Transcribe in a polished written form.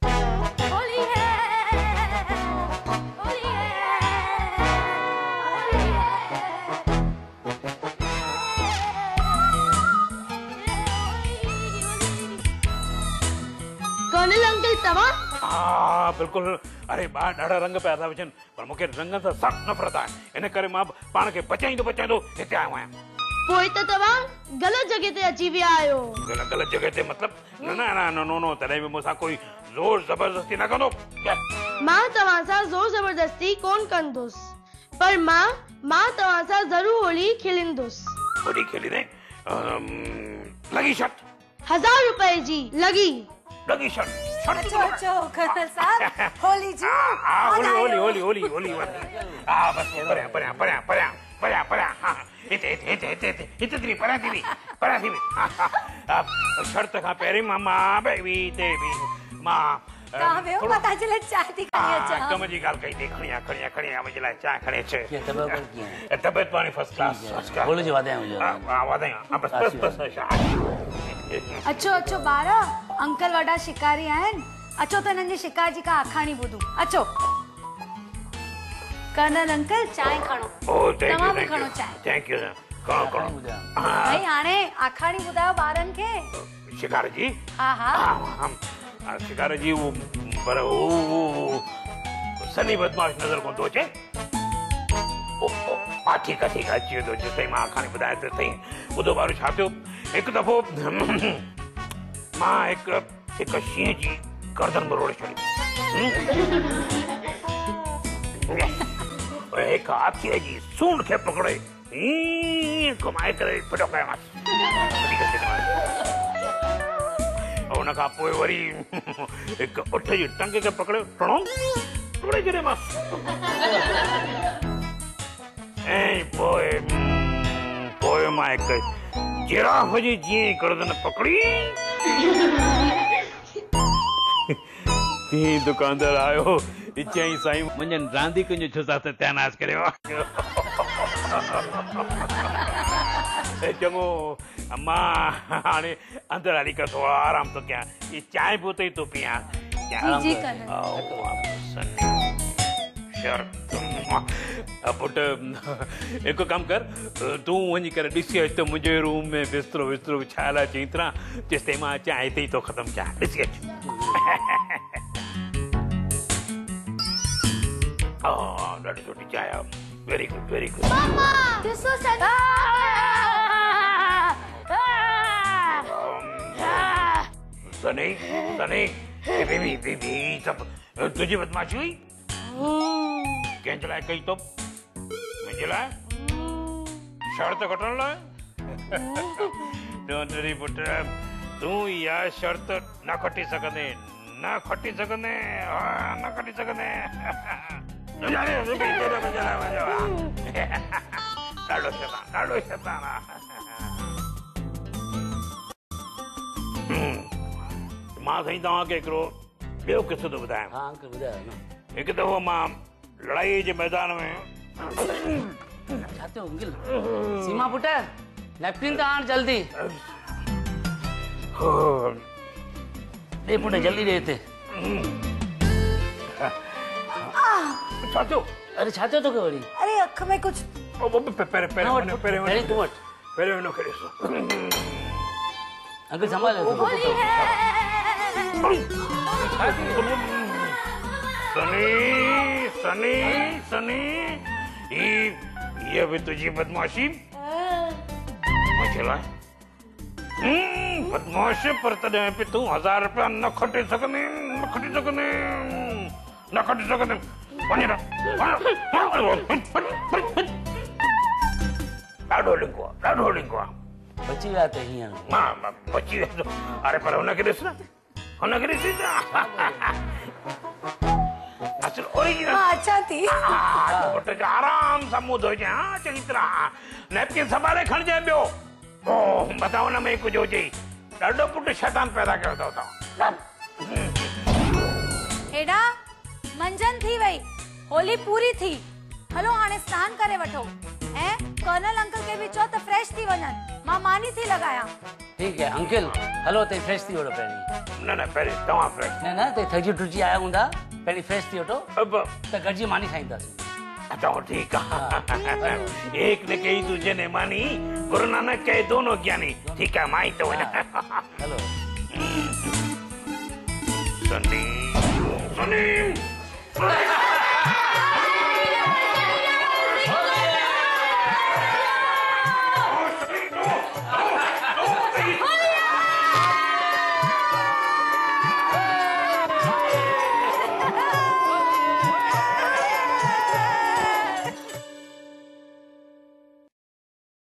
होली है, होली है, होली है। कर्नल अंकल तवा? हाँ बिल्कुल। अरे बार ढाड़ा रंग पे था वचन पर मुखे रंग से सख्त नफरत है। इन करे मां पान के बचाई दो हिते आयो आहियां। पोइ त तव्हां गलत जगह ते अची विया आहियो। गलत जगह ते मतलब न न न नो नो तॾहिं बि मूंसां कोई जोर जबरदस्ती न कंदो। मां तव्हां सां जोर जबरदस्ती कोन कंदुसि, पर मां तव्हां सां ज़रूर होली खेलींदुसि। होली खेली दे लगी शर्त 1000 रुपए जी लगी शर्त। अच्छा कर्नल साहब होली जी होली बस परा हाँ इते परा थी शर्त खां पहिरीं मां बि ते बि मां कहां वियो पता चले चाय थी खणी अचा। कम जी ॻाल्हि कई थी खणी मुंहिंजे लाइ चांहि खणी अचे। तबियत पाणी फर्स्ट क्लास होली जी वाधायूं बस अचो ॿार अंकल वॾा शिकारी आहिनि। अचो त हिननि जी शिकार जी का आखाणी ॿुधूं। अचो कर्नल अंकल चाय खणो। तव्हां बि खणो चाय। थैंक यू खणो भाई हाणे आखाणी ॿुधायो ॿारनि खे। शिकार जी हा शिकार जी वो पर वो सनी बदमाश नजर कोन थो अचे। ठीक है अची वेंदो जिते मां आखाणी ॿुधाए त सही। ॿुधो ॿार छा थियो हिकु दफ़ो मां हिकु शींहं जी गर्दन मरोड़े छॾी। हिकु हाथीअ जी सूंड खे पकड़े घुमाए करे फिटो कयोमांसि। उन खां पोइ वरी हिकु उठ जी टंग खे पकड़े टोड़े छॾियोमांसि। ऐं पोइ मां हिकु जिराफ जी जीअं गर्दन पकड़ी तीअं दुकानदार आयो चई साईं मुंहिंजनि रांदीकुनि जो छो सत्यानाश करियो। चङो मां हाणे अंदरि हली करे थोरो आराम थो कयां। ये चांहि बि उते ई थो पियां। पुट हिकु कमु कर तूं वञी करे ॾिसी अच त मुंहिंजे रूम में बिस्तरो विछायल आहे चङी तरह। जेसिताईं मां अचां हिते ई थो ख़तमु कयां। ॾिसी अच। ॾाढी सुठी चांहि आहे। वेरी गुड सनी सब तुझी बदमाशी हुई कंहिंजे लाइ कई तो? मुंहिंजे लाइ शर्त कटण लाइ? पुट तूं इहा शर्त न खटी सघंदे। ॾाढो शैतान मां साईं तव्हांखे हिकिड़ो ॿियो किस्सो थो ॿुधायां। हिकु दफ़ो मां लड़ाई जे मैदान में सीमा पुट नैपकिन तो आण जल्दी दे पुट जल्दी दे थे। अरे छातो तो के वरी? अरे अख में कुछ पहले अंकल संभालो। सनी ये भी तुझी बदमाशी मुझे लाए बदमाश पर तॾहिं बि तूं 1000 रुपया न खटी सघंदे। ॾाढो लिंको आहे। बची विया त हीअं बची वियो। अरे पर हुनखे ॾिस न असल ओरिजिनल। अच्छा थी पुट जो आराम सां मुंहुं धोइजे। हाँ चङी तरह नैपकिन संभाले खणिजे ॿियो। बताओ हुन में कुझु हुजे। ॾाढो पुट शैतान पैदा कयो अथव तव्हां। हेॾा मंझंदि थी वई होली पूरी थी। हलो हाणे स्नान करे वठो ऐं कर्नल अंकल के भी चो त फ्रेश थी वञनि। मां मानी थी लॻायां। ठीक है अंकल हलो ते फ्रेश थी वठो पहिरीं न न पहिरीं तव्हां फ्रेश न न ते थकिजी टुटिजी आया हूंदा पहिरीं फ्रेश थी वठो अब त गॾिजी मानी खाईंदासीं चलो ठीक है एक ने कही दूजे ने मानी गुरु नानक कहे दोनों ज्ञानी ठीक है माई तो हलो सुनी सुनी